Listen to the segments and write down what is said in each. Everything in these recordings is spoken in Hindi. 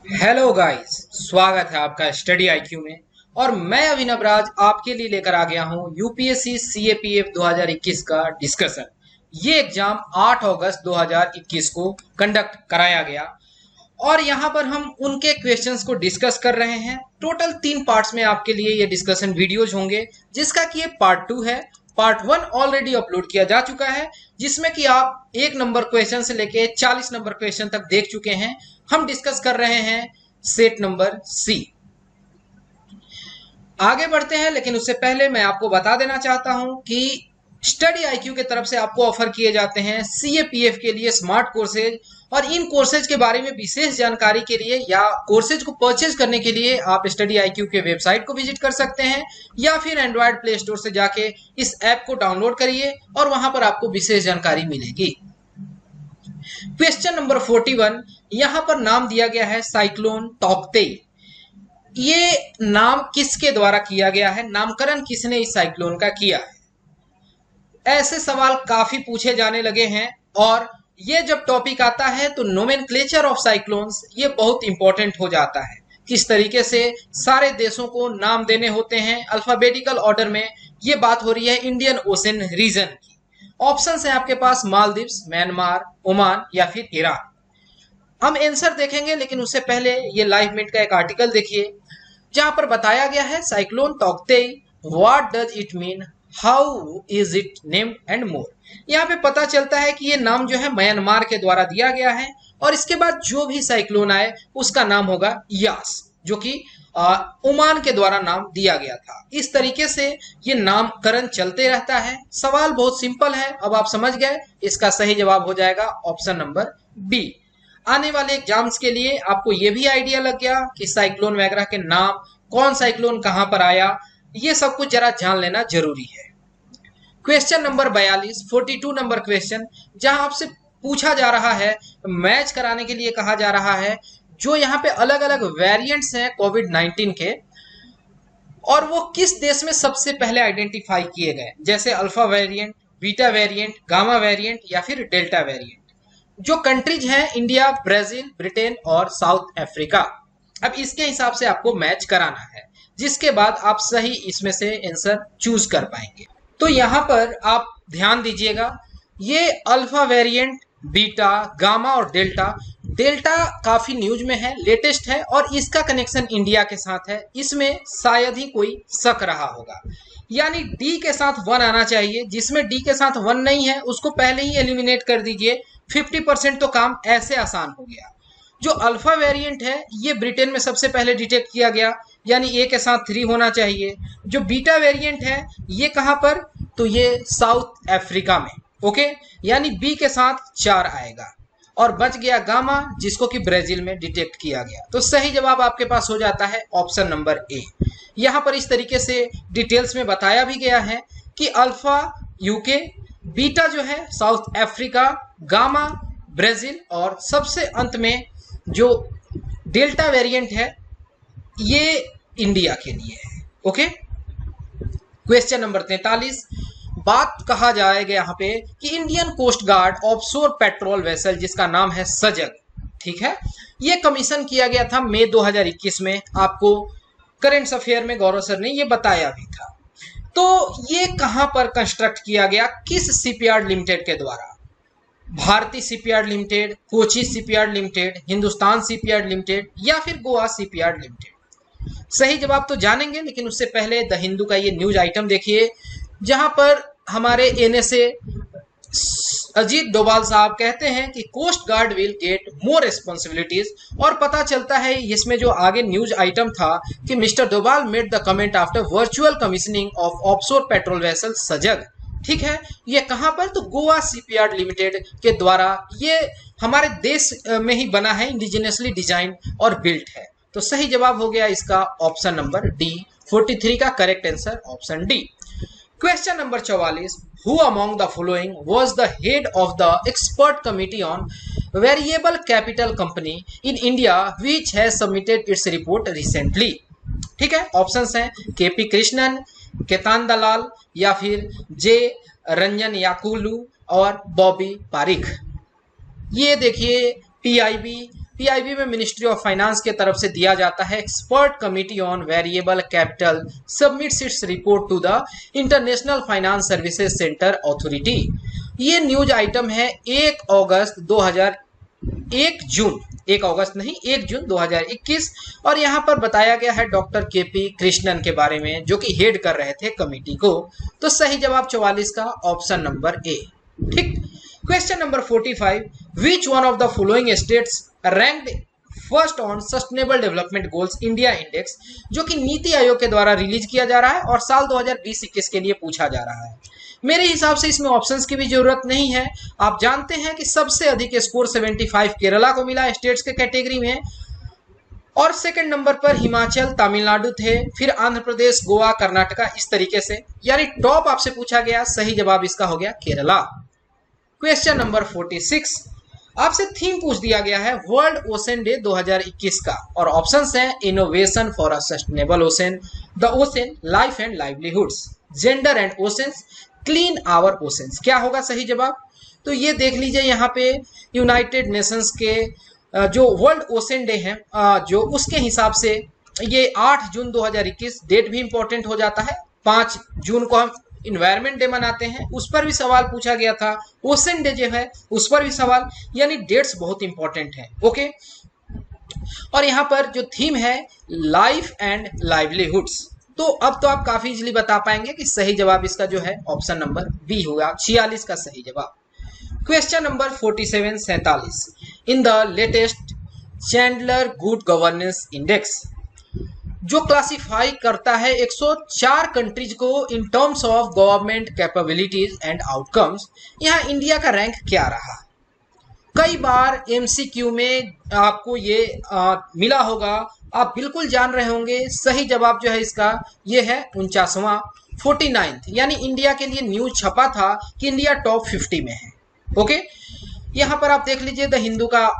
हेलो गाइस, स्वागत है आपका स्टडी आईक्यू में। और मैं अभिनव राज आपके लिए लेकर आ गया हूं यूपीएससी सीएपीएफ 2021 का डिस्कशन। ये एग्जाम 8 अगस्त 2021 को कंडक्ट कराया गया और यहाँ पर हम उनके क्वेश्चंस को डिस्कस कर रहे हैं। टोटल 3 पार्ट्स में आपके लिए ये डिस्कशन वीडियोज होंगे, जिसका कि ये पार्ट 2 है। पार्ट 1 ऑलरेडी अपलोड किया जा चुका है, जिसमें कि आप 1 नंबर क्वेश्चन से लेके 40 नंबर क्वेश्चन तक देख चुके हैं। हम डिस्कस कर रहे हैं सेट नंबर सी। आगे बढ़ते हैं, लेकिन उससे पहले मैं आपको बता देना चाहता हूं कि स्टडी आईक्यू के तरफ से आपको ऑफर किए जाते हैं सीएपीएफ के लिए स्मार्ट कोर्सेज। और इन कोर्सेज के बारे में विशेष जानकारी के लिए या कोर्सेज को परचेज करने के लिए आप स्टडी आईक्यू के वेबसाइट को विजिट कर सकते हैं, या फिर एंड्रॉयड प्ले स्टोर से जाके इस ऐप को डाउनलोड करिए और वहां पर आपको विशेष जानकारी मिलेगी। क्वेश्चन नंबर 41, यहां पर नाम दिया गया है साइक्लोन तौकते। ये नाम किसके द्वारा किया गया है, नामकरण किसने इस साइक्लोन का किया है? ऐसे सवाल काफी पूछे जाने लगे हैं और ये जब टॉपिक आता है तो नोमेनक्लेचर ऑफ साइक्लोन्स ये बहुत इंपॉर्टेंट हो जाता है। किस तरीके से सारे देशों को नाम देने होते हैं अल्फाबेटिकल ऑर्डर में। ये बात हो रही है इंडियन ओशन रीजन की। ऑप्शन है आपके पास मालदीव्स, म्यांमार, ओमान या फिर ईरान। हम आंसर देखेंगे, लेकिन उससे पहले ये लाइव मिनट का एक आर्टिकल देखिए, जहां पर बताया गया है cyclone Tauktae, what does it mean, how is it named and more. यहाँ पे पता चलता है कि ये नाम जो है म्यांमार के द्वारा दिया गया है, और इसके बाद जो भी साइक्लोन आए उसका नाम होगा यास, जो कि ओमान के द्वारा नाम दिया गया था। इस तरीके से ये नामकरण चलते रहता है। सवाल बहुत सिंपल है, अब आप समझ गए। इसका सही जवाब हो जाएगा ऑप्शन नंबर बी। आने वाले एग्जाम्स के लिए आपको ये भी आइडिया लग गया कि साइक्लोन वगैरह के नाम, कौन साइक्लोन कहां पर आया, ये सब कुछ जरा जान लेना जरूरी है। क्वेश्चन नंबर 42, 42 नंबर क्वेश्चन, जहां आपसे पूछा जा रहा है, मैच कराने के लिए कहा जा रहा है, जो यहाँ पे अलग अलग वेरिएंट्स हैं कोविड-19 के, और वो किस देश में सबसे पहले आइडेंटिफाई किए गए, जैसे alpha variant, beta variant, gamma variant या फिर डेल्टा वेरिएंट। जो कंट्रीज हैं इंडिया, ब्राजील, ब्रिटेन और साउथ अफ्रीका। अब इसके हिसाब से आपको मैच कराना है, जिसके बाद आप सही इसमें से आंसर चूज कर पाएंगे। तो यहाँ पर आप ध्यान दीजिएगा, ये अल्फा वेरिएंट, बीटा, गामा और डेल्टा। डेल्टा काफी न्यूज में है, लेटेस्ट है, और इसका कनेक्शन इंडिया के साथ है। इसमें शायद ही कोई शक रहा होगा, यानी डी के साथ 1 आना चाहिए। जिसमें डी के साथ 1 नहीं है उसको पहले ही एलिमिनेट कर दीजिए। 50% तो काम ऐसे आसान हो गया। जो अल्फा वेरिएंट है ये ब्रिटेन में सबसे पहले डिटेक्ट किया गया, यानी ए के साथ 3 होना चाहिए। जो बीटा वेरिएंट है ये कहां पर, तो ये साउथ अफ्रीका में। ओके, यानी बी के साथ 4 आएगा। और बच गया गामा, जिसको कि ब्राजील में डिटेक्ट किया गया। तो सही जवाब आपके पास हो जाता है ऑप्शन नंबर ए। यहां पर इस तरीके से डिटेल्स में बताया भी गया है कि अल्फा यूके, बीटा जो है साउथ अफ्रीका, गामा ब्राजील, और सबसे अंत में जो डेल्टा वेरिएंट है ये इंडिया के लिए है। ओके, क्वेश्चन नंबर 43, बात कहा जाएगा यहाँ पे कि Indian coast guard offshore patrol vessel, जिसका नाम है सजग, ठीक है, ये कमीशन किया गया था मई 2021 में। आपको करेंट अफेयर में गौरव सर ने ये बताया भी था। तो ये कहां पर कंस्ट्रक्ट किया गया, किस शिपयार्ड लिमिटेड के द्वारा? भारतीय shipyard limited, Kochi shipyard limited, Hindustan shipyard limited या फिर गोवा शिपयार्ड लिमिटेड? सही जवाब तो जानेंगे, लेकिन उससे पहले द हिंदू का ये न्यूज आइटम देखिए, जहां पर हमारे एनएसए अजीत डोभाल साहब कहते हैं कि coast guard will get more responsibilities. और पता चलता है इसमें जो आगे न्यूज आइटम था कि mister Doval made the comment after virtual commissioning of offshore patrol vessel सजग। ठीक है, ये कहां पर, तो गोवा शिपयार्ड लिमिटेड के द्वारा। ये हमारे देश में ही बना है, इंडिजिनियसली डिजाइन और बिल्ट है। तो सही जवाब हो गया इसका ऑप्शन नंबर डी। 43 का correct answer option D. Question number 44, who among the following was the head of the expert committee on variable capital company in India which has submitted its report recently? ठीक है, ऑप्शंस हैं केपी कृष्णन, केतान दलाल या फिर जे रंजन याकुलू और बॉबी पारिक। ये देखिए पीआईबी, पीआईबी में मिनिस्ट्री ऑफ फाइनेंस के तरफ से दिया जाता है। Expert committee on variable capital submits its report to the international finance services centre authority. ये न्यूज आइटम है 1 जून 2021 और यहाँ पर बताया गया है डॉक्टर केपी कृष्णन के बारे में, जो कि हेड कर रहे थे कमिटी को। तो सही जवाब 44 का ऑप्शन नंबर ए। ठीक। Question number 45, which one of the following states ranked first on sustainable development goals India index, जो कि नीति आयोग के द्वारा रिलीज किया जा रहा है और साल 2020-21 के लिए पूछा जा रहा है। मेरे हिसाब से इसमें ऑप्शंस की भी जरूरत नहीं है। आप जानते हैं कि सबसे अधिक स्कोर 75 केरला को मिला स्टेट्स के कैटेगरी में, और सेकंड नंबर पर हिमाचल, तमिलनाडु थे, फिर आंध्र प्रदेश, गोवा, कर्नाटका, इस तरीके से, यानी टॉप आपसे पूछा गया। सही जवाब इसका हो गया केरला। क्वेश्चन नंबर 46, आपसे थीम पूछ दिया गया है वर्ल्ड ओशन डे 2021 का, और ऑप्शंस हैं innovation for a sustainable ocean, the ocean, life and livelihoods, gender and oceans, clean our oceans. क्या होगा सही जवाब? तो ये देख लीजिए, यहाँ पे यूनाइटेड नेशंस के जो वर्ल्ड ओशन डे है जो उसके हिसाब से ये 8 जून 2021 डेट भी इंपॉर्टेंट हो जाता है। 5 जून को हम इन्वायरमेंट डे मनाते हैं, उस पर भी सवाल पूछा गया था। ओशन डे जो है उस पर भी सवाल, यानी डेट्स बहुत इंपॉर्टेंट है। ओके, और यहाँ पर जो थीम है लाइफ एंड लाइवलीहुड्स, तो अब तो आप काफी इजीली बता पाएंगे कि सही जवाब इसका जो है ऑप्शन नंबर बी होगा, 46 का सही जवाब। Question number 47 in the latest Chandler good governance index, जो क्लासिफाई करता है 104 कंट्रीज को in terms of government capabilities and outcomes, यहाँ इंडिया का रैंक क्या रहा? कई बार एमसीक्यू में आपको ये मिला होगा, आप बिल्कुल जान रहे होंगे। सही जवाब जो है इसका ये है 49वां, 49th, यानी इंडिया के लिए न्यूज छपा था कि इंडिया टॉप 50 में है। ओके, यहाँ पर आप देख लीजिए द हिंदू का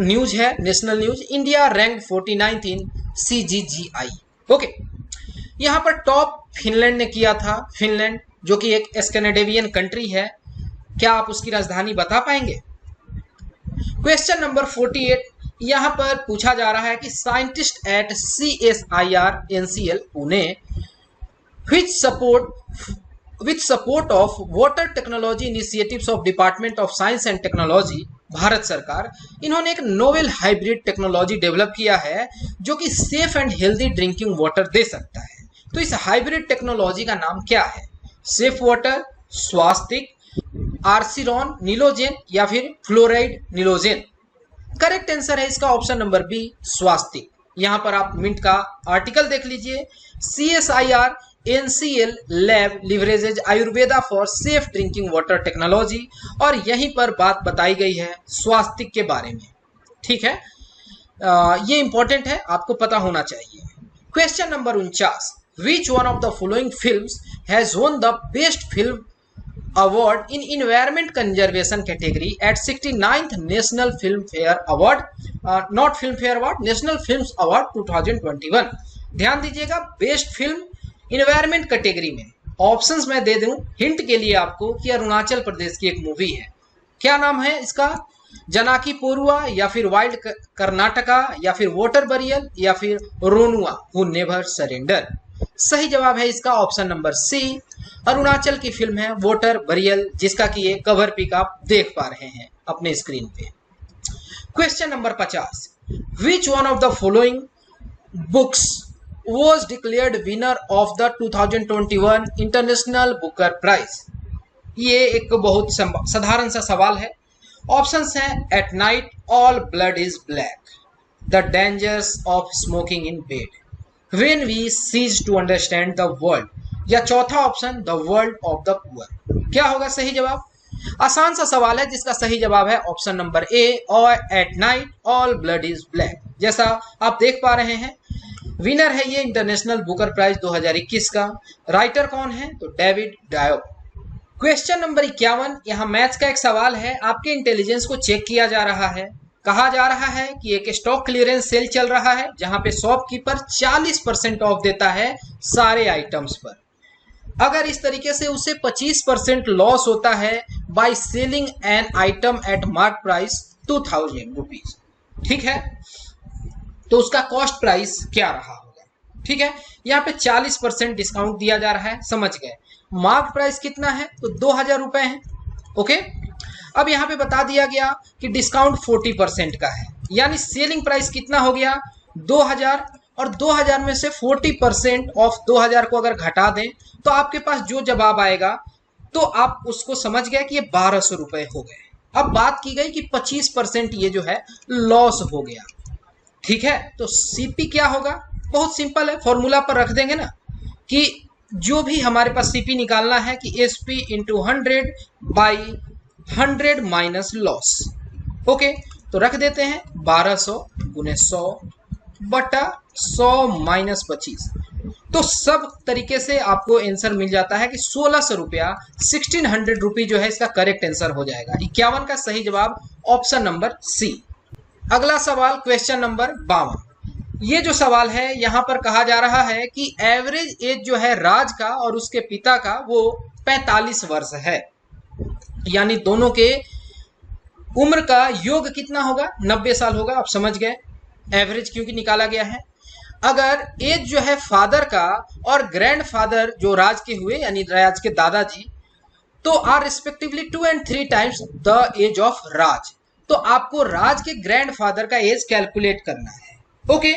न्यूज है, national news, India rank 49th इन CGGI। ओके, यहाँ पर टॉप फिनलैंड ने किया था, फिनलैंड जो कि एक स्कैंडिनेवियन कंट्री है। क्या आप उसकी राजधानी बता पाएंगे? क्वेश्चन नंबर 48, यहाँ पर पूछा जा रहा है कि scientist at CSIR NCL Pune with support of water technology initiatives of Department of Science and Technology, Bharat सरकार, इन्होंने एक नोवेल हाइब्रिड टेक्नोलॉजी डेवलप किया है जो कि safe and healthy drinking water दे सकता है। तो इस हाइब्रिड टेक्नोलॉजी का नाम क्या है? सेफ वाटर, स्वास्तिक, आर्सिरॉन निलोजेन या फिर फ्लोराइड निलोजेन? करेक्ट आंसर है इसका ऑप्शन नंबर बी, स्वास्तिक। यहाँ पर आप मिंट का आर्टिकल देख लीजिए, CSIR NCL lab leverages Ayurveda for safe drinking water technology, और यहीं पर बात बताई गई है स्वास्तिक के बारे में। ठीक है, ये इंपॉर्टेंट है, आपको पता होना चाहिए। Question number 49, which one of the following films has won the best film award in environment conservation category at 69th National Film Fair Award, not Film Fair Award, National Films Award 2021। ध्यान दीजिएगा, बेस्ट फिल्म इन्वायरमेंट कैटेगरी में। ऑप्शंस मैं दे दूं हिंट के लिए आपको कि अरुणाचल प्रदेश की एक मूवी है। क्या नाम है इसका? जनाकी पोरुआ, या फिर वाइल्ड कर्नाटका, या फिर वाटर बरियल, या फिर रोनुआ हु नेवर सरेंडर। सही जवाब है इसका ऑप्शन नंबर सी, अरुणाचल की फिल्म है वाटर बरियल, जिसका कि ये कवर पिक आप देख पा रहे हैं अपने स्क्रीन पे। Question number 50, which one of the following books was declared winner of the 2021 international Booker prize? ये एक बहुत साधारण सा सवाल है। ऑप्शंस हैं at night, all blood is black, the dangers of smoking in bed, when we cease to understand the world, या चौथा option the world of the poor. क्या होगा सही जवाब? आसान सा सवाल है जिसका सही जवाब है ऑप्शन नंबर ए, और eight night all blood is black. जैसा आप देख पा रहे हैं, विनर है ये इंटरनेशनल बुकर प्राइज 2021 का। राइटर कौन है? तो डेविड डायो। क्वेश्चन नंबर 51, यहाँ मैथ्स का एक सवाल है। आपके इंटेलिजेंस को चेक किया जा रहा है। कहा जा रहा है कि एक स्टॉक क्लियरेंस सेल चल रहा है जहां पे शॉपकीपर 40% ऑफ देता है सारे आइटम्स पर। अगर इस तरीके से उसे 25% लॉस होता है by selling an item at mark price 2000 rupees, ठीक है, तो उसका कॉस्ट प्राइस क्या रहा होगा। ठीक है, यहाँ पे 40% डिस्काउंट दिया जा रहा है, समझ गए। मार्क प्राइस कितना है, तो 2000 रुपए है। ओके, अब यहाँ पे बता दिया गया कि डिस्काउंट 40% का है, यानी सेलिंग प्राइस कितना हो गया 2000, और 2000 में से 40% ऑफ 2000 को अगर घटा दें तो आपके पास जो जवाब आएगा तो आप उसको समझ गए कि ये 1200 रुपए हो गए। अब बात की गई कि 25% ये जो है लॉस हो गया। ठीक है, तो सीपी क्या होगा, बहुत सिंपल है, फॉर्मूला पर रख देंगे ना कि जो भी हमारे पास सीपी निकालना है कि SP into 100 by 100 minus loss. Okay, तो रख देते हैं 1200 गुने 100 बटा 100 माइनस 25। तो सब तरीके से आपको आंसर मिल जाता है कि 1600 रुपया 1600 रुपी जो है इसका करेक्ट आंसर हो जाएगा। 51 का सही जवाब ऑप्शन नंबर सी। अगला सवाल क्वेश्चन नंबर 52। ये जो सवाल है यहाँ पर कहा जा रहा है कि एवरेज एज जो है राज का और उसके पिता का वो 45 वर्ष है, यानी दोनों के उम्र का योग कितना होगा, 90 साल होगा। आप समझ गए, एवरेज क्योंकि निकाला गया है। अगर एज जो है फादर का और ग्रैंडफादर जो राज के हुए यानी राज के दादाजी, तो are respectively 2 and 3 times the age of Raj, तो आपको राज के ग्रैंडफादर का एज कैलकुलेट करना है। ओके,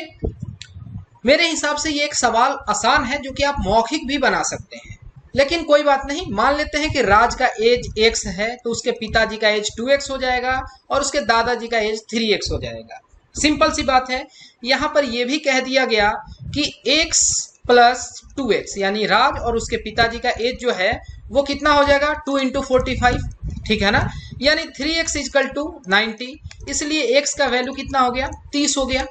मेरे हिसाब से ये एक सवाल आसान है जो कि आप मौखिक भी बना सकते हैं, लेकिन कोई बात नहीं। मान लेते हैं कि राज का एज x है तो उसके पिताजी का एज 2x हो जाएगा और उसके दादाजी का एज 3x हो जाएगा। सिंपल सी बात है। यहां पर यह भी कह दिया गया कि x प्लस 2x यानी राज और उसके पिताजी का एज जो है वो कितना हो जाएगा 2 into 45, ठीक है ना, यानी 3x इक्वल टू 90, इसलिए x का वैल्यू कितना हो गया 30 हो गया।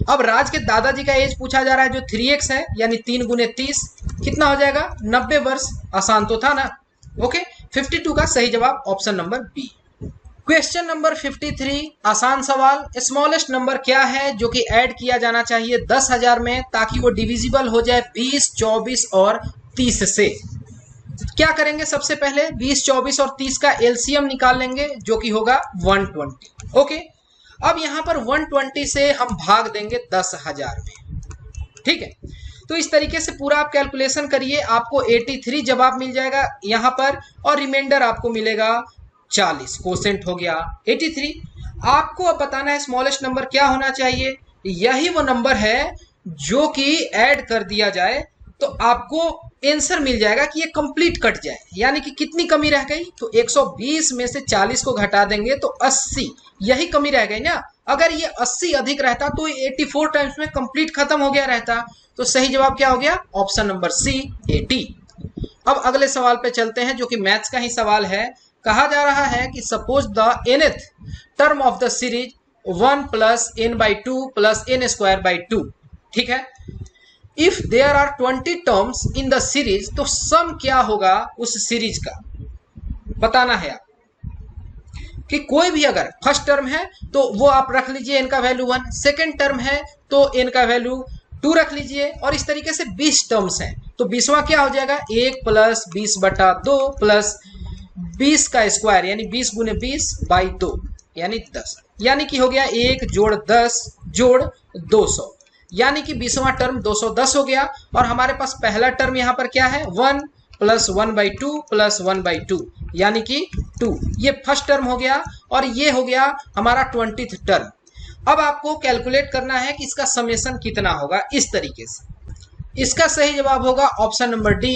अब राज के दादाजी का एज पूछा जा रहा है जो 3x है, यानी 3 गुने 30 कितना हो जाएगा 90 वर्ष। आसान तो था ना। ओके, 52 का सही जवाब option number B. Question number 53, आसान सवाल। स्मॉलेस्ट नंबर क्या है जो कि ऐड किया जाना चाहिए 10,000 में ताकि वो डिविजिबल हो जाए 20, 24 और 30 से। क्या करेंगे, सबसे पहले 20, 24 और 30 का एलसीएम निकाल लेंगे जो कि होगा 120। ओके, अब यहां पर 120 से हम भाग देंगे 10,000 में। ठीक है, तो इस तरीके से पूरा आप कैलकुलेशन करिए, आपको 83 जवाब मिल जाएगा यहां पर, और रिमाइंडर आपको मिलेगा 40। कोसेंट हो गया 83। आपको अब बताना है स्मॉलेस्ट नंबर क्या होना चाहिए। यही वो नंबर है जो कि ऐड कर दिया जाए तो आपको आंसर मिल जाएगा कि ये कंप्लीट कट जाए, यानी कि कितनी कमी रह गई, तो 120 में से 40 को घटा देंगे तो 80, यही कमी रह गई ना। अगर ये 80 अधिक रहता तो 84 टाइम्स में कंप्लीट खत्म हो गया रहता। तो सही जवाब क्या हो गया ऑप्शन नंबर सी 80। अब अगले सवाल पे चलते हैं जो कि मैथ्स का ही सवाल है। कहा जा रहा है कि suppose the nth term of the series 1 plus n/2 plus n²/2। ठीक है, if there are 20 terms in the series, तो सम क्या होगा उस सीरीज का बताना है आप। कि कोई भी अगर फर्स्ट टर्म है तो वो आप रख लीजिए n का वैल्यू 1, सेकेंड टर्म है तो n का वैल्यू 2 रख लीजिए, और इस तरीके से 20 टर्म्स हैं तो 20वां क्या हो जाएगा 1 प्लस 20/2 प्लस 20 का स्क्वायर यानी 20 गुने 20/2 यानी 10, यानी कि हो गया 1 जोड़ 10 जोड़ 200, यानी कि 20वां टर्म 210 हो गया। और हमारे पास पहला टर्म यहाँ पर क्या है 1 प्लस 1/2 प्लस 1/2 यानी कि 2, ये फर्स्ट टर्म हो गया, और ये हो गया हमारा 20th टर्म। अब आपको कैलकुलेट करना है कि इसका समेशन कितना होगा। इस तरीके से इसका सही जवाब होगा option number D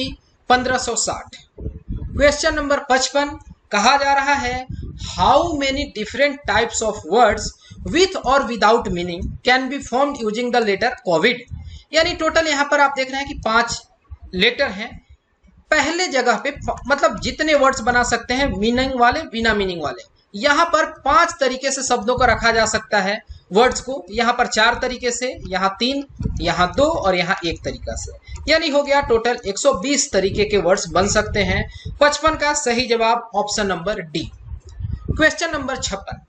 1560। Question number 55, कहा जा रहा है how many different types of words with or without meaning can be formed using the letter COVID. यानी टोटल यहाँ पर आप देख रहे हैं कि 5 लेटर हैं। पहले जगह पे मतलब जितने वर्ड्स बना सकते हैं मीनिंग वाले बिना मीनिंग वाले, यहाँ पर 5 तरीके से शब्दों को रखा जा सकता है वर्ड्स को। यहाँ पर 4 तरीके से, यहाँ 3, यहाँ 2 और यहाँ 1 तरीका से, यानी हो गया टोटल 120 तरीके के वर्ड्स बन सकते हैं। 55 का सही जवाब option number D. Question number 56,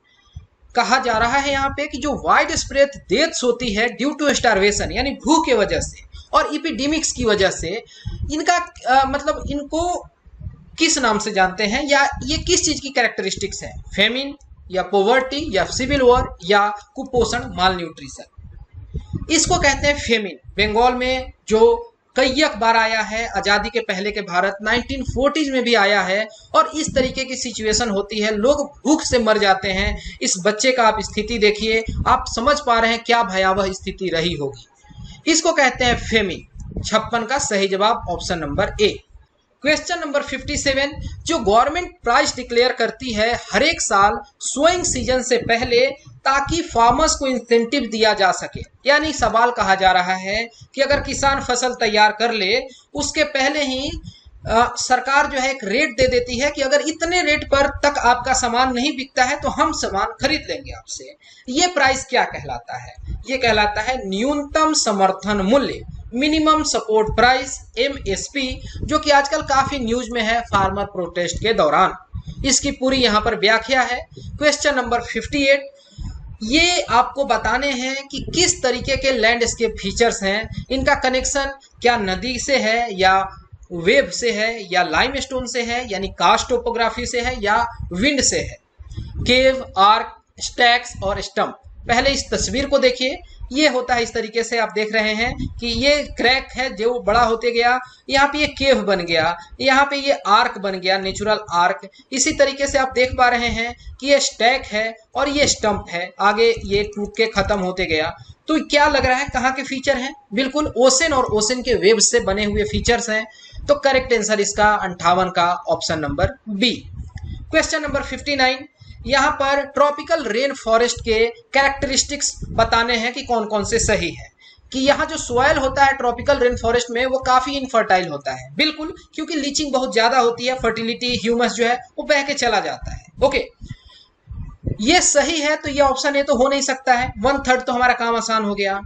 कहा जा रहा है यहाँ पे कि जो वाइड स्प्रेड डेथ्स होती है ड्यू टू स्टारवेशन यानी भूख के वजह से और इपिडेमिक्स की वजह से, इनका मतलब इनको किस नाम से जानते हैं या ये किस चीज की कैरेक्टरिस्टिक्स है। फेमिन, या पोवर्टी या सिविल वॉर या कुपोषण माल न्यूट्रिशन। इसको कहते हैं फेमिन। बंगाल में जो कई बार आया है, आजादी के पहले के भारत 1940s में भी आया है, और इस तरीके की सिचुएशन होती है, लोग भूख से मर जाते हैं। इस बच्चे का आप स्थिति देखिए, आप समझ पा रहे हैं क्या भयावह स्थिति रही होगी। इसको कहते हैं फेमिन। 56 का सही जवाब ऑप्शन नंबर ए। क्वेश्चन नंबर 57, जो गवर्नमेंट प्राइस डिक्लेयर करती है हर एक साल सोइंग सीजन से पहले ताकि फार्मर्स को इंसेंटिव दिया जा सके। यानी सवाल कहा जा रहा है कि अगर किसान फसल तैयार कर ले, उसके पहले ही सरकार जो है एक रेट दे देती है कि अगर इतने रेट पर तक आपका सामान नहीं बिकता है तो हम सामान खरीद लेंगे आपसे। ये प्राइस क्या कहलाता है? ये कहलाता है न्यूनतम समर्थन मूल्य, मिनिमम सपोर्ट प्राइस, MSP, जो कि आजकल काफी न्यूज में है फार्मर प्रोटेस्ट के दौरान। इसकी पूरी यहाँ पर व्याख्या है। क्वेश्चन नंबर 58, ये आपको बताने हैं कि किस तरीके के लैंडस्केप फीचर्स हैं, इनका कनेक्शन क्या नदी से है या वेब से है या लाइमस्टोन से है यानी कास्ट टोपोग्राफी से है या विंड से है। केव, आर्क, स्टैक्स और स्टंप। पहले इस तस्वीर को देखिए, ये होता है इस तरीके से, आप देख रहे हैं कि ये क्रैक है जो बड़ा होते गया, यहाँ पे ये केव बन गया, यहाँ पे ये आर्क बन गया, नेचुरल आर्क। इसी तरीके से आप देख पा रहे हैं कि ये स्टैक है और ये स्टंप है, आगे ये टूट के खत्म होते गया। तो क्या लग रहा है कहाँ के फीचर हैं? बिल्कुल ओशन और ओशन के वेब से बने हुए फीचर्स हैं। तो करेक्ट आंसर इसका 58 का option number B. Question number 59, यहाँ पर ट्रॉपिकल रेन फॉरेस्ट के कैरेक्टरिस्टिक्स बताने हैं कि कौन कौन से सही है। कि यहाँ जो सॉइल होता है ट्रॉपिकल रेन फॉरेस्ट में वो काफी इनफर्टाइल होता है, बिल्कुल, क्योंकि लीचिंग बहुत ज्यादा होती है, फर्टिलिटी ह्यूमस जो है वो बह के चला जाता है। ओके, ये सही है, तो ये ऑप्शन ए तो हो नहीं सकता है। 1/3 तो हमारा काम आसान हो गया।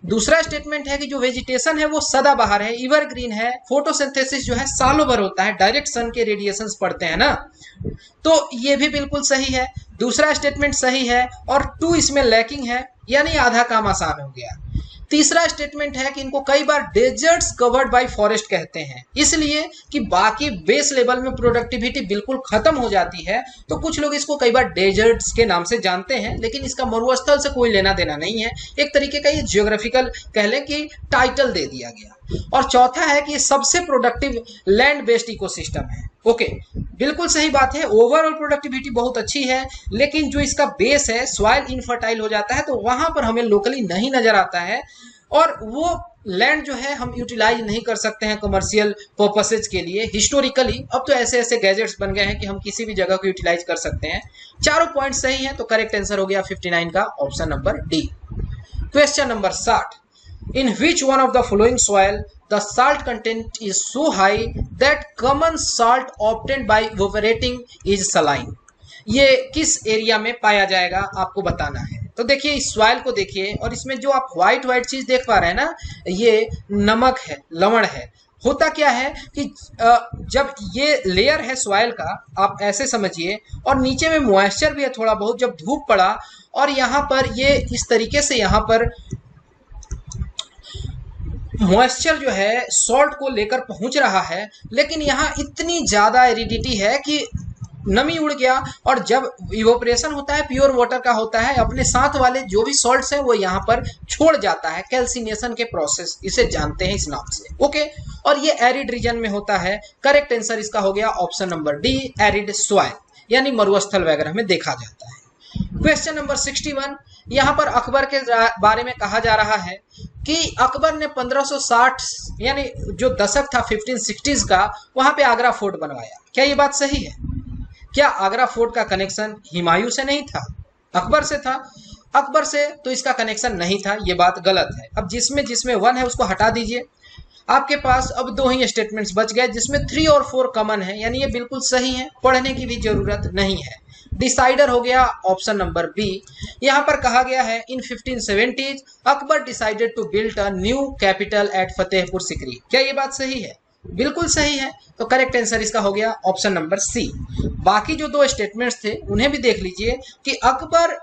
दूसरा स्टेटमेंट है कि जो वेजिटेशन है वो सदाबहार है, एवरग्रीन है, फोटोसिंथेसिस जो है सालों भर होता है, डायरेक्ट सन के रेडिएशंस पड़ते हैं ना, तो ये भी बिल्कुल सही है। दूसरा स्टेटमेंट सही है और 2 इसमें लैकिंग है, यानी आधा काम आसान हो गया। तीसरा स्टेटमेंट है कि इनको कई बार डेजर्ट्स कवर्ड बाय फॉरेस्ट कहते हैं, इसलिए कि बाकी बेस लेवल में प्रोडक्टिविटी बिल्कुल खत्म हो जाती है, तो कुछ लोग इसको कई बार डेजर्ट्स के नाम से जानते हैं, लेकिन इसका मरुस्थल से कोई लेना देना नहीं है। एक तरीके का ये जियोग्राफिकल कह लें कि टाइटल दे दिया गया। और चौथा है कि सबसे प्रोडक्टिव लैंड बेस्ड इकोसिस्टम है। ओके, बिल्कुल सही बात है, ओवरऑल प्रोडक्टिविटी बहुत अच्छी है, लेकिन जो इसका बेस है सॉइल इनफर्टाइल हो जाता है, तो वहां पर हमें लोकली नहीं नजर आता है, और वो लैंड जो है हम यूटिलाइज नहीं कर सकते हैं कमर्शियल पर्पसेज के लिए। हिस्टोरिकली अब तो ऐसे ऐसे गैजेट्स बन गए हैं कि हम किसी भी जगह को यूटिलाइज कर सकते हैं। चारों पॉइंट सही हैं, तो करेक्ट आंसर हो गया 59 का option number D. Question number 60, in which one of the following soil the salt content is so high that common salt obtained by evaporating is saline? ये किस एरिया में पाया जाएगा आपको बताना है। तो देखिए इस सॉइल को देखिए, और इसमें जो आप व्हाइट व्हाइट चीज देख पा रहे हैं ना, ये नमक है, लवण है। होता क्या है कि जब ये लेयर है सॉइल का, आप ऐसे समझिए, और नीचे में मॉइस्चर भी है थोड़ा बहुत, जब धूप पड़ा और यहाँ पर ये इस तरीके से यहाँ पर मॉइस्चर जो है सॉल्ट को लेकर पहुंच रहा है, लेकिन यहाँ इतनी ज्यादा एरिडिटी है कि नमी उड़ गया, और जब इवोपरेशन होता है प्योर वाटर का होता है, अपने साथ वाले जो भी सॉल्ट्स हैं वो यहाँ पर छोड़ जाता है। कैल्सिनेशन के प्रोसेस इसे जानते हैं इस नाम से। ओके, और ये एरिड रीजन में होता है। करेक्ट आंसर इसका हो गया option number D, arid soil, यानी मरुस्थल वगैरह में देखा जाता है। क्वेश्चन नंबर 61, यहाँ पर अकबर के बारे में कहा जा रहा है कि अकबर ने 1560 यानी जो दशक था 1560s का, वहां पे आगरा फोर्ट बनवाया। क्या ये बात सही है? क्या आगरा फोर्ट का कनेक्शन हुमायूं से नहीं था, अकबर से था? अकबर से तो इसका कनेक्शन नहीं था, ये बात गलत है। अब जिसमें जिसमें 1 है उसको हटा दीजिए, आपके पास अब 2 ही स्टेटमेंट्स बच गए जिसमें 3 और 4 कॉमन है, यानी ये बिल्कुल सही है, पढ़ने की भी जरूरत नहीं है। डिसाइडर हो गया ऑप्शन नंबर बी। यहाँ पर कहा गया है in 1570s Akbar decided to build a new capital at Fatehpur Sikri. क्या ये बात सही है? बिल्कुल सही है। तो करेक्ट आंसर इसका हो गया ऑप्शन नंबर सी। बाकी जो दो स्टेटमेंट्स थे उन्हें भी देख लीजिए कि Akbar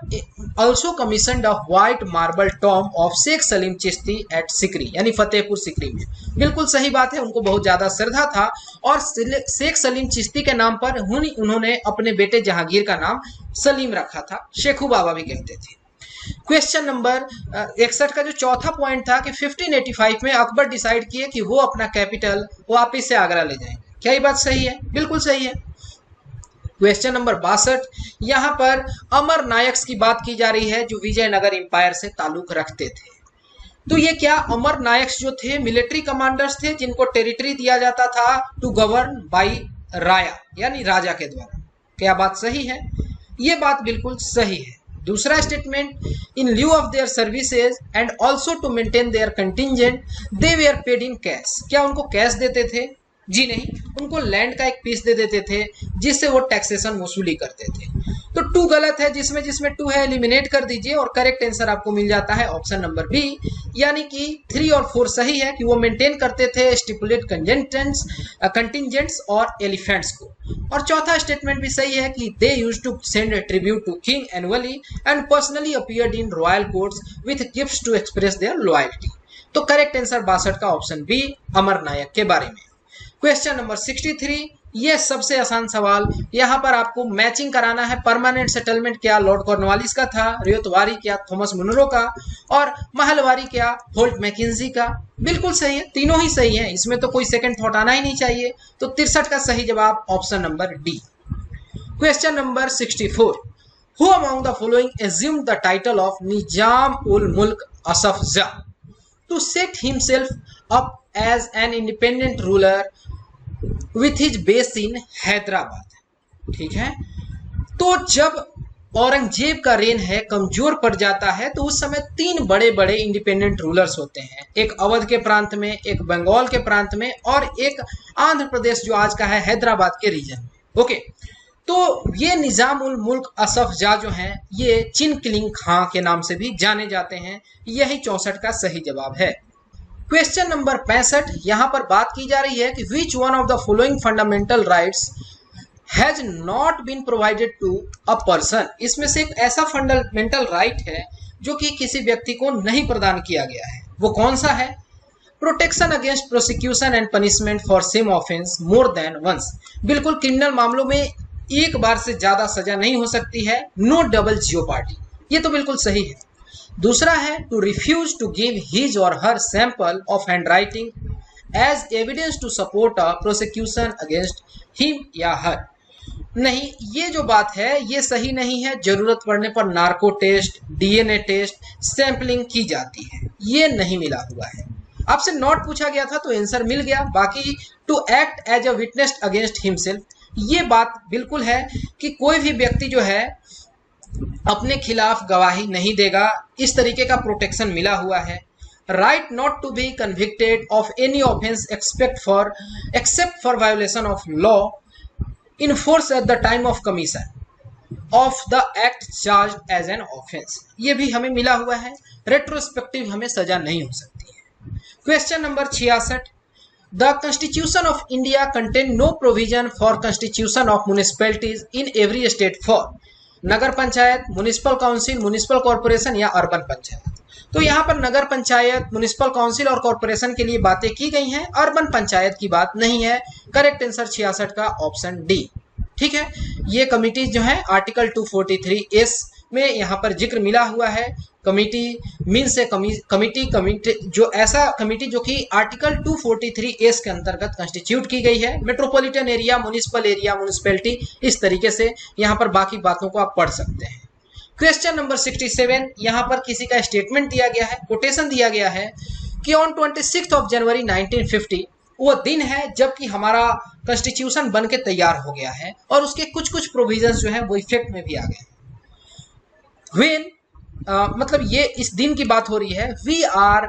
also commissioned a white marble tomb of Sheikh Salim Chishti at Sikri, यानी फतेहपुर सिकरी में। बिल्कुल सही बात है, उनको बहुत ज्यादा श्रद्धा था और शेख सलीम चिश्ती के नाम पर उन्होंने अपने बेटे जहांगीर का नाम सलीम रखा था, शेखू बाबा भी कहते थे। क्वेश्चन नंबर 61 का जो चौथा पॉइंट था कि 1585 में अकबर डिसाइड किए कि वो अपना कैपिटल वापिस से आगरा ले जाएंगे, क्या ये बात सही है? बिल्कुल सही है। क्वेश्चन नंबर 62, यहां पर अमर नायक्स की बात की जा रही है जो विजयनगर एम्पायर से ताल्लुक रखते थे। तो ये क्या अमर नायक्स जो थे मिलिट्री कमांडर्स थे जिनको टेरिटरी दिया जाता था टू गवर्न बाई राया, यानी राजा के द्वारा। क्या बात सही है? ये बात बिल्कुल सही है। दूसरा statement, in lieu of their services and also to maintain their contingent they were paid in cash. क्या उनको कैश देते थे? जी नहीं, उनको लैंड का एक पीस दे देते थे जिससे वो टैक्सेशन वसूली करते थे। तो टू गलत है, जिसमें जिसमें टू है एलिमिनेट कर दीजिए और करेक्ट आंसर आपको मिल जाता है ऑप्शन नंबर बी, यानी कि 3 और 4 सही है कि वो मेंटेन करते थे स्टिपुलेट कंटिजेंट्स और एलिफेंट्स को। और चौथा स्टेटमेंट भी सही है कि they used to send tribute to king annually and personally appeared in royal courts with gifts to express their loyalty. तो करेक्ट आंसर 62 का ऑप्शन बी, अमर नायक के बारे में। क्वेश्चन नंबर 63, ये सबसे आसान सवाल, यहां पर आपको मैचिंग कराना है। परमानेंट सेटलमेंट क्या लॉर्ड कॉर्नवालिस का था, रियोतवारी क्या थॉमस मुनरो का, और महलवारी क्या होल्ट मैकिन्जी का। बिल्कुल सही है, तीनों ही सही है, इसमें तो कोई सेकंड थॉट आना ही नहीं चाहिए। तो 63 का सही जवाब option number D. Question number 64, who among the following assumed the title of Nizam ul Mulk Asaf Jah to set himself up as an independent ruler with his base in Hyderabad. ठीक है, तो जब औरंगजेब का रेन है कमजोर पड़ जाता है तो उस समय 3 बड़े बड़े इंडिपेंडेंट रूलर्स होते हैं, एक अवध के प्रांत में, एक बंगाल के प्रांत में और एक आंध्र प्रदेश जो आज का है हैदराबाद के रीजन में। ओके, तो ये निजाम उल मुल्क असफ जा जो हैं ये चिनकिलिंग खां के नाम से भी जाने जाते हैं। यही 64 का सही जवाब है। क्वेश्चन नंबर 65, यहां पर बात की जा रही है कि which one of the following fundamental rights has not been provided to a person. इसमें से एक ऐसा फंडामेंटल राइट है जो कि किसी व्यक्ति को नहीं प्रदान किया गया है, वो कौन सा है? Protection against prosecution and punishment for same offence more than once. बिल्कुल, क्रिमिनल मामलों में एक बार से ज्यादा सजा नहीं हो सकती है। नो डबल जियोपार्डी, ये तो बिल्कुल सही है। दूसरा है to refuse to give his or her sample of handwriting as evidence to support a prosecution against him या हर। नहीं, ये जो बात है ये सही नहीं है। जरूरत पड़ने पर narco test, DNA test, sampling की जाती है, ये नहीं मिला हुआ है। आपसे नॉट पूछा गया था तो आंसर मिल गया। बाकी to act as a witness against himself, ये बात बिल्कुल है कि कोई भी व्यक्ति जो है अपने खिलाफ गवाही नहीं देगा, इस तरीके का प्रोटेक्शन मिला हुआ है। Right not to be convicted of any offence except for violation of law in force at the time of commission of the act charged as an offence, ये भी हमें मिला हुआ है। रेट्रोस्पेक्टिव हमें सजा नहीं हो सकती है। Question number 66, the constitution of India contain no provision for constitution of municipalities in every state for Nagar Panchayat, municipal council, municipal corporation या अर्बन पंचायत। तो यहाँ पर नगर पंचायत, म्युनिसिपल काउंसिल और कॉर्पोरेशन के लिए बातें की गई हैं, अर्बन पंचायत की बात नहीं है। करेक्ट आंसर 66 का ऑप्शन डी। ठीक है, ये कमिटी जो है आर्टिकल 243(s) में यहाँ पर जिक्र मिला हुआ है। कमिटी मीन से कमिटी जो ऐसा कमिटी जो कि आर्टिकल 243(s) के अंतर्गत कंस्टिट्यूट की गई है। Metropolitan area, municipal area, municipality, इस तरीके से यहाँ पर बाकी बातों को आप पढ़ सकते हैं। क्वेश्चन नंबर 67, यहाँ पर किसी का स्टेटमेंट दिया गया है, कोटेशन दिया गया है कि ऑन 26 जनवरी 1950 वो दिन है जबकि हमारा कॉन्स्टिट्यूशन बन के तैयार हो गया है और उसके कुछ कुछ प्रोविजंस जो है वो इफेक्ट में भी आ गए। When मतलब ये इस दिन की बात हो रही है। We are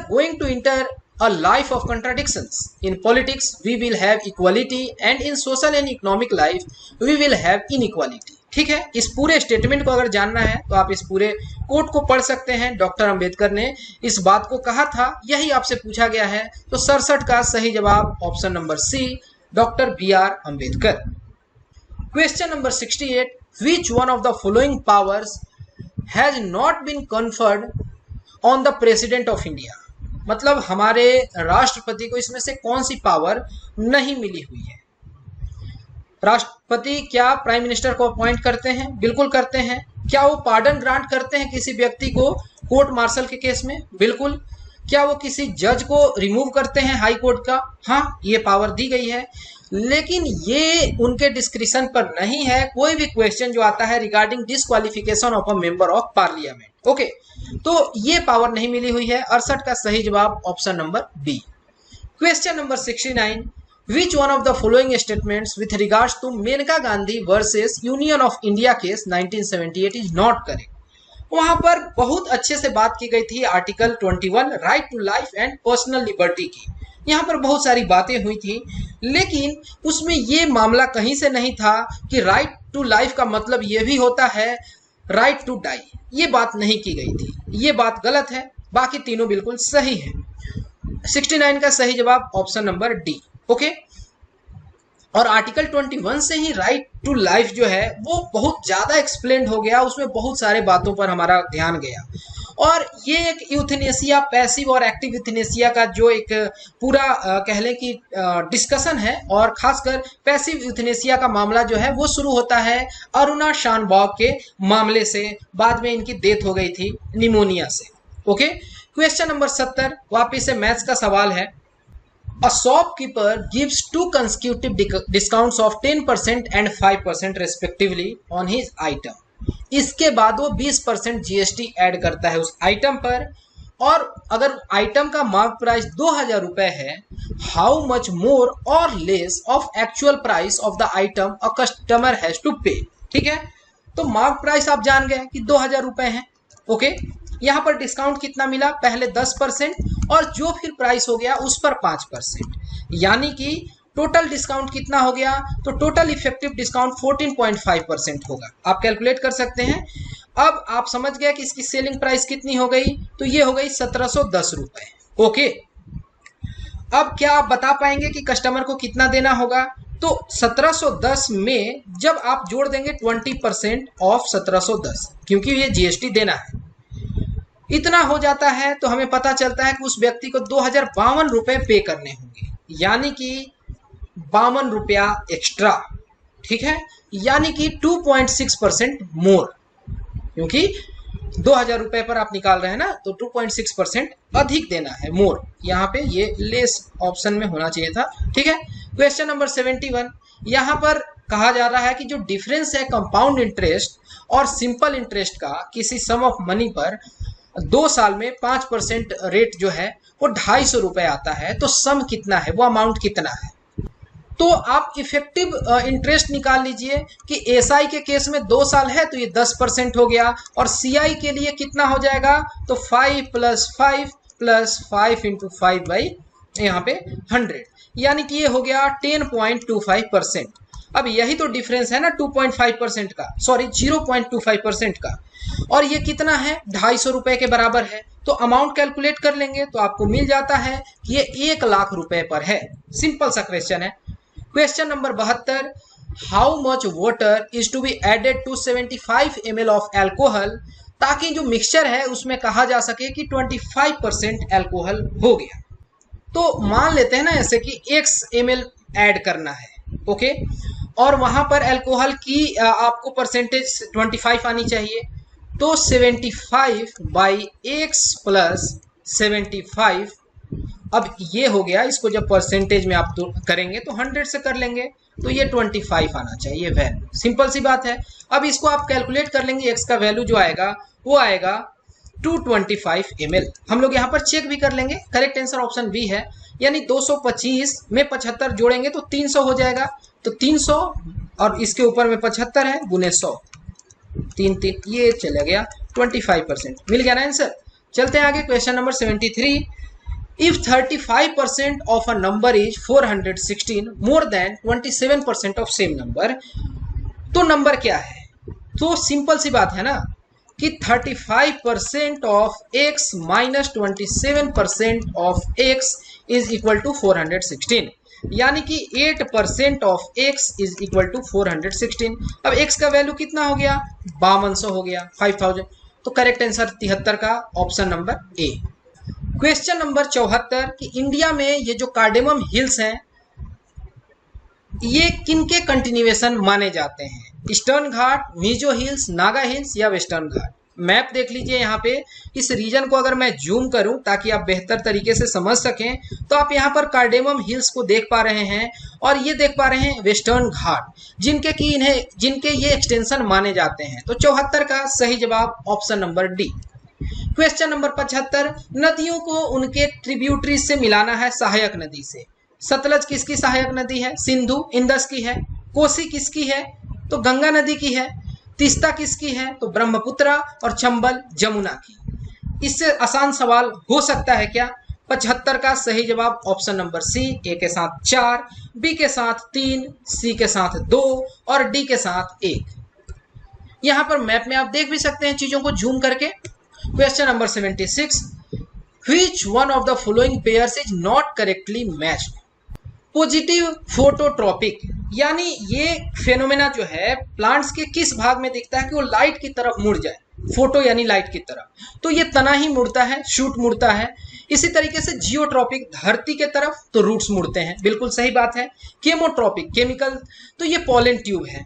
going to enter a life of contradictions. In politics, we will have equality and in social and economic life, we will have inequality. ठीक है, इस पूरे स्टेटमेंट को अगर जानना है तो आप इस पूरे कोट को पढ़ सकते हैं। डॉक्टर अंबेडकर ने इस बात को कहा था, यही आपसे पूछा गया है। तो 67 का सही जवाब option number C, doctor B R Ambedkar. Question number 68, which one of the following powers has not been conferred on the president of India. मतलब हमारे राष्ट्रपति को इसमें से कौन सी पावर नहीं मिली हुई है। राष्ट्रपति क्या प्राइम मिनिस्टर को अपॉइंट करते हैं? बिल्कुल करते हैं। क्या वो पार्डन ग्रांट करते हैं किसी व्यक्ति को कोर्ट मार्शल के केस में? बिल्कुल। क्या वो किसी जज को रिमूव करते हैं हाई कोर्ट का? हाँ, ये पावर दी गई है, लेकिन ये उनके डिस्क्रिप्शन पर नहीं है। कोई भी क्वेश्चन जो आता है regarding disqualification of a member of parliament, okay, तो ये पावर नहीं मिली हुई है। 68 का सही जवाब option number B. Question number 69, Which one of the following statements with regards to Maneka Gandhi versus union of India case 1978 is not correct. वहां पर बहुत अच्छे से बात की गई थी article 21 right to life and personal liberty की। यहाँ पर बहुत सारी बातें हुई थी, लेकिन उसमें ये मामला कहीं से नहीं था कि राइट टू लाइफ का मतलब ये भी होता है राइट टू डाई। ये बात नहीं की गई थी, ये बात गलत है। बाकी तीनों बिल्कुल सही है। 69 का सही जवाब ऑप्शन नंबर डी, ओके। और आर्टिकल 21 से ही राइट टू लाइफ जो है वो बहुत ज्यादा एक्सप्लेन हो गया, उसमें बहुत सारे बातों पर हमारा ध्यान गया। और ये एक यूथनेसिया, पैसिव और एक्टिव यूथनेसिया का जो एक पूरा कह लें कि डिस्कशन है, और खासकर पैसिव यूथनेसिया का मामला जो है वो शुरू होता है अरुणा शानबॉग के मामले से। बाद में इनकी डेथ हो गई थी निमोनिया से, ओके। क्वेश्चन नंबर 70 वापिस से मैथ्स का सवाल है। A shopkeeper gives two consecutive discounts of 10% and 5% respectively on his item. इसके बाद वो 20% GST ऐड करता है उस आइटम पर, और अगर आइटम का मार्क प्राइस 2000 रुपए है, हाउ मच मोर और less of actual price of the item a customer has to pay. ठीक है, तो मार्क प्राइस आप जान गए कि 2000 रुपए है, ओके। यहाँ पर डिस्काउंट कितना मिला? पहले 10% और जो फिर प्राइस हो गया उस पर 5%, यानी कि टोटल डिस्काउंट कितना हो गया? तो टोटल इफेक्टिव डिस्काउंट 14.5% होगा। आप कैलकुलेट कर सकते हैं। अब आप समझ गए कि इसकी सेलिंग प्राइस कितनी हो गई, तो ये हो गई 1710 रुपए, ओके। अब क्या आप बता पाएंगे कि कस्टमर को कितना देना होगा? तो 1710 में जब आप जोड़ देंगे 20% ऑफ 1710, क्योंकि ये GST देना है, इतना हो जाता है, तो हमें पता चलता है कि उस व्यक्ति को 2052 रुपए पे करने होंगे, यानी कि 52 रुपया एक्स्ट्रा। ठीक है, यानी कि 2.6% मोर, क्योंकि 2000 रुपए पर आप निकाल रहे हैं ना, तो 2.6% अधिक देना है, मोर। यहाँ पे ये लेस ऑप्शन में होना चाहिए था। ठीक है, क्वेश्चन नंबर 71, यहाँ पर कहा जा रहा है कि जो डिफरेंस है कंपाउंड इंटरेस्ट और सिंपल इंटरेस्ट का किसी सम ऑफ मनी पर 2 साल में 5% रेट जो है वो 250 रुपए आता है, तो सम कितना है, वो अमाउंट कितना है? तो आप इफेक्टिव इंटरेस्ट निकाल लीजिए कि एसआई के केस में 2 साल है तो ये 10% हो गया, और सीआई के लिए कितना हो जाएगा? तो 5 + 5 + 5 × 5 बाई यहाँ पे 100, यानी कि ये हो गया 10.25%। अब यही तो डिफरेंस है ना 2.5% का, सॉरी 0.25% का, और ये कितना है? 250 रुपए के बराबर है। तो अमाउंट कैलकुलेट कर लेंगे तो आपको मिल जाता है कि ये 1 लाख रुपए पर है। सिंपल सा क्वेश्चन है। Question number 72, how much water is to be added to 75 ml of alcohol, ताकि जो मिक्सचर है उसमें कहा जा सके कि 25% एल्कोहल हो गया। तो मान लेते हैं ना ऐसे कि x ml ऐड करना है, ओके, और वहां पर अल्कोहल की आपको परसेंटेज 25 आनी चाहिए, तो 75 बाई x + 75, अब ये हो गया। इसको जब परसेंटेज में आप तो करेंगे तो 100 से कर लेंगे, तो ये 25 आना चाहिए वैल्यू। सिंपल सी बात है। अब इसको आप कैलकुलेट कर लेंगे, x का वैल्यू जो आएगा वो आएगा 225 ml। हम लोग यहाँ पर चेक भी कर लेंगे, करेक्ट आंसर ऑप्शन बी है, यानी 225 में 75 जोड़ेंगे तो 300 हो जाएगा। तो 300 और इसके ऊपर में 75 है, गुने 100, 3 ये चला गया, 25% मिल गया ना आंसर। चलते हैं आगे, question number 73, If 35% of a number is 416 more than 27% of same number, तो नंबर क्या है? तो सिंपल सी बात है ना कि 35% of x minus 27% of x is equal to 416, यानी कि 8% of x is equal to 416। अब x का वैल्यू कितना हो गया? 5200 हो गया, 5000। तो करेक्ट आंसर 73 का ऑप्शन नंबर ए। क्वेश्चन नंबर 74 कि इंडिया में ये जो कार्डेमम हिल्स हैं ये किनके कंटिन्यूएशन माने जाते हैं? ईस्टर्न घाट, मिजो हिल्स, नागा हिल्स या वेस्टर्न घाट? मैप देख लीजिए यहाँ पे। इस रीजन को अगर मैं जूम करूं ताकि आप बेहतर तरीके से समझ सकें, तो आप यहाँ पर कार्डेमम हिल्स को देख पा रहे हैं और ये देख पा रहे हैं वेस्टर्न घाट, जिनके ये एक्सटेंशन माने जाते हैं। तो 74 का सही जवाब option number D. Question number 75, नदियों को उनके ट्रिब्यूटरी से मिलाना है सहायक नदी से। सतलज किसकी सहायक नदी है? सिंधु इंदस की है। कोसी किसकी है? तो गंगा नदी की है। तीस्ता किसकी है? तो ब्रह्मपुत्रा। और चंबल जमुना की। इससे आसान सवाल हो सकता है क्या? 75 का सही जवाब ऑप्शन नंबर सी। ए के साथ 4, बी के साथ 3, सी के साथ 2 और डी के साथ 1। यहां पर मैप में आप देख भी सकते हैं चीजों को जूम करके। Question number 76, which one of the following pairs is not correctly matched? Positive phototropic, यानी ये फेनोमेना जो है प्लांट्स के किस भाग में दिखता है कि वो लाइट की तरफ मुड़ जाए? फोटो यानी लाइट की तरफ, तो ये तना ही मुड़ता है, शूट मुड़ता है। इसी तरीके से जियोट्रॉपिक धरती के तरफ, तो रूट्स मुड़ते हैं। बिल्कुल सही बात है। केमोट्रॉपिक केमिकल, तो ये पॉलन ट्यूब है।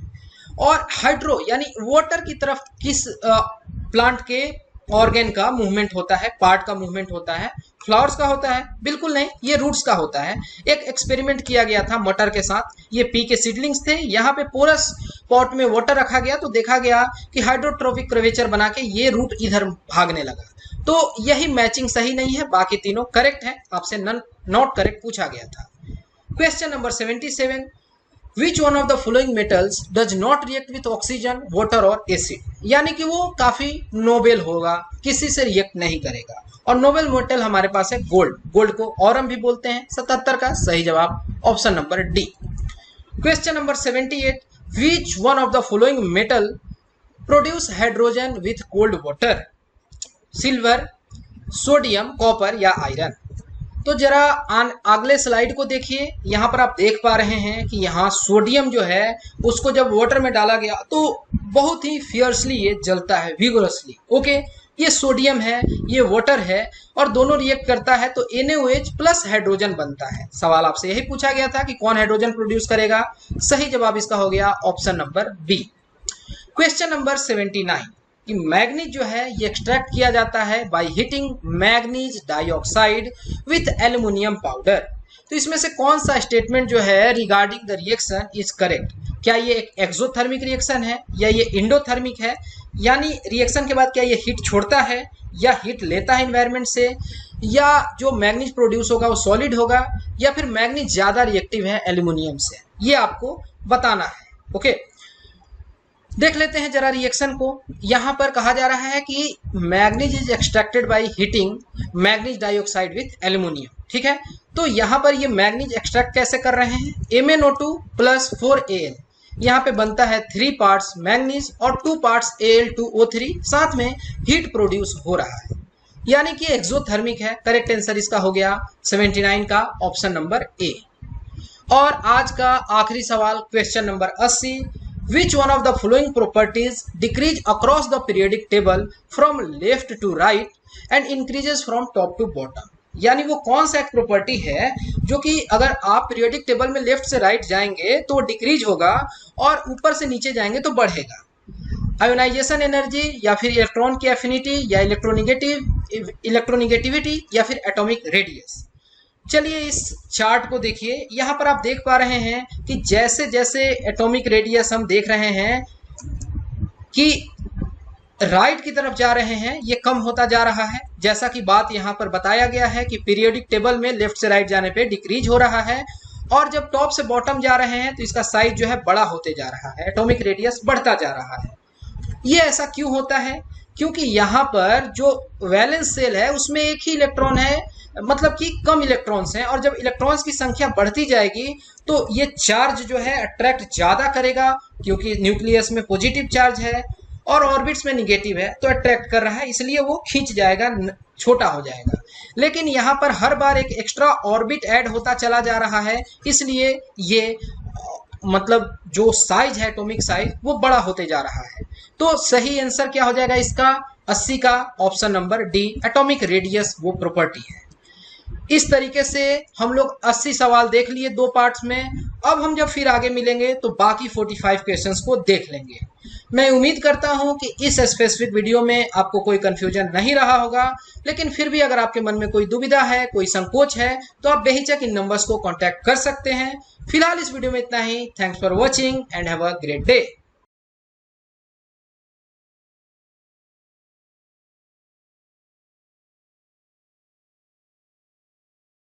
और हाइड्रो यानी वाटर की तरफ किस प्लांट के ऑर्गेन का मूवमेंट होता है, पार्ट का मूवमेंट होता है? फ्लावर्स का होता है? बिल्कुल नहीं, ये रूट्स का होता है। एक एक्सपेरिमेंट किया गया था मटर के साथ। ये पी के सीडलिंग्स थे, यहाँ पे पोरस पॉट में वाटर रखा गया तो देखा गया कि हाइड्रोट्रोपिक कर्वेचर बना के ये रूट इधर भागने लगा। तो यही मैचिंग सही नहीं है, बाकी तीनों करेक्ट है। आपसे नॉट करेक्ट पूछा गया था। Question number 77, Which one of the following metals does not react with oxygen, water और acid? यानी कि वो काफी नोबेल होगा, किसी से रिएक्ट नहीं करेगा। और नोबेल मेटल हमारे पास है गोल्ड। गोल्ड को ऑरम भी बोलते हैं। 77 का सही जवाब option number D. Question number 78, Which one of the following metal produce hydrogen with cold water? Silver, sodium, copper या आयरन? तो जरा अगले स्लाइड को देखिए। यहाँ पर आप देख पा रहे हैं कि यहाँ सोडियम जो है उसको जब वाटर में डाला गया तो बहुत ही फियर्सली ये जलता है, विगोरसली। ओके, ये सोडियम है, ये वाटर है और दोनों रिएक्ट करता है तो NaOH प्लस हाइड्रोजन बनता है। सवाल आपसे यही पूछा गया था कि कौन हाइड्रोजन प्रोड्यूस करेगा। सही जवाब इसका हो गया option number B. Question number 79 कि मैग्नीज जो है ये एक्सट्रैक्ट किया जाता है by heating manganese dioxide with aluminium powder. तो इसमें से कौन सा स्टेटमेंट जो है regarding the reaction is correct? क्या ये एक एक्सोथर्मिक रिएक्शन है या ये इंडोथर्मिक है? यानी रिएक्शन के बाद क्या ये हीट छोड़ता है या हीट लेता है एनवायरनमेंट से, या जो मैग्नीज प्रोड्यूस होगा वो सॉलिड होगा, या फिर मैग्नीज ज्यादा रिएक्टिव है एल्यूमिनियम से? ये आपको बताना है। ओके, देख लेते हैं जरा रिएक्शन को। यहां पर कहा जा रहा है कि manganese is extracted by heating manganese dioxide with aluminium. ठीक है, तो यहां पर ये मैग्नीज एक्सट्रैक्ट कैसे कर रहे हैं? MnO2 प्लस 4Al, यहाँ पे बनता है 3 पार्ट्स मैग्नीज और 2 पार्ट्स Al2O3, साथ में हीट प्रोड्यूस हो रहा है, यानी कि एक्सोथर्मिक है। करेक्ट आंसर इसका हो गया 79 का ऑप्शन नंबर ए। और आज का आखिरी सवाल question number 80, Which one of the following properties decrease across the periodic table from left to right and increases from top to bottom? यानी वो कौन सा एक प्रॉपर्टी है जो कि अगर आप पीरियोडिक टेबल में लेफ्ट से राइट जाएंगे तो डिक्रीज होगा और ऊपर से नीचे जाएंगे तो बढ़ेगा? आयोनाइजेशन एनर्जी, या फिर इलेक्ट्रॉन की एफिनिटी, या इलेक्ट्रोनिगेटिविटी, या फिर एटॉमिक रेडियस? चलिए इस चार्ट को देखिए। यहाँ पर आप देख पा रहे हैं कि जैसे जैसे एटॉमिक रेडियस हम देख रहे हैं कि राइट की तरफ जा रहे हैं, ये कम होता जा रहा है। जैसा कि बात यहाँ पर बताया गया है कि पीरियोडिक टेबल में लेफ्ट से राइट जाने पे डिक्रीज हो रहा है, और जब टॉप से बॉटम जा रहे हैं तो इसका साइज जो है बड़ा होते जा रहा है, एटॉमिक रेडियस बढ़ता जा रहा है। ये ऐसा क्यों होता है? क्योंकि यहाँ पर जो वैलेंस सेल है उसमें एक ही इलेक्ट्रॉन है मतलब कि कम इलेक्ट्रॉन्स हैं, और जब इलेक्ट्रॉन्स की संख्या बढ़ती जाएगी तो ये चार्ज जो है अट्रैक्ट ज्यादा करेगा, क्योंकि न्यूक्लियस में पॉजिटिव चार्ज है और ऑर्बिट्स में निगेटिव है, तो अट्रैक्ट कर रहा है, इसलिए वो खींच जाएगा, छोटा हो जाएगा। लेकिन यहाँ पर हर बार एक एक्स्ट्रा ऑर्बिट ऐड होता चला जा रहा है, इसलिए ये मतलब जो साइज है, एटॉमिक साइज, वो बड़ा होते जा रहा है। तो सही आंसर क्या हो जाएगा इसका? 80 का option number D, atomic radius वो प्रॉपर्टी है। इस तरीके से हम लोग 80 सवाल देख लिए 2 पार्ट्स में। अब हम जब फिर आगे मिलेंगे तो बाकी 45 क्वेश्चंस को देख लेंगे। मैं उम्मीद करता हूं कि इस स्पेसिफिक वीडियो में आपको कोई कंफ्यूजन नहीं रहा होगा, लेकिन फिर भी अगर आपके मन में कोई दुविधा है, कोई संकोच है, तो आप बेहिचक इन नंबर्स को कांटेक्ट कर सकते हैं। फिलहाल इस वीडियो में इतना ही। Thanks for watching and have a great day.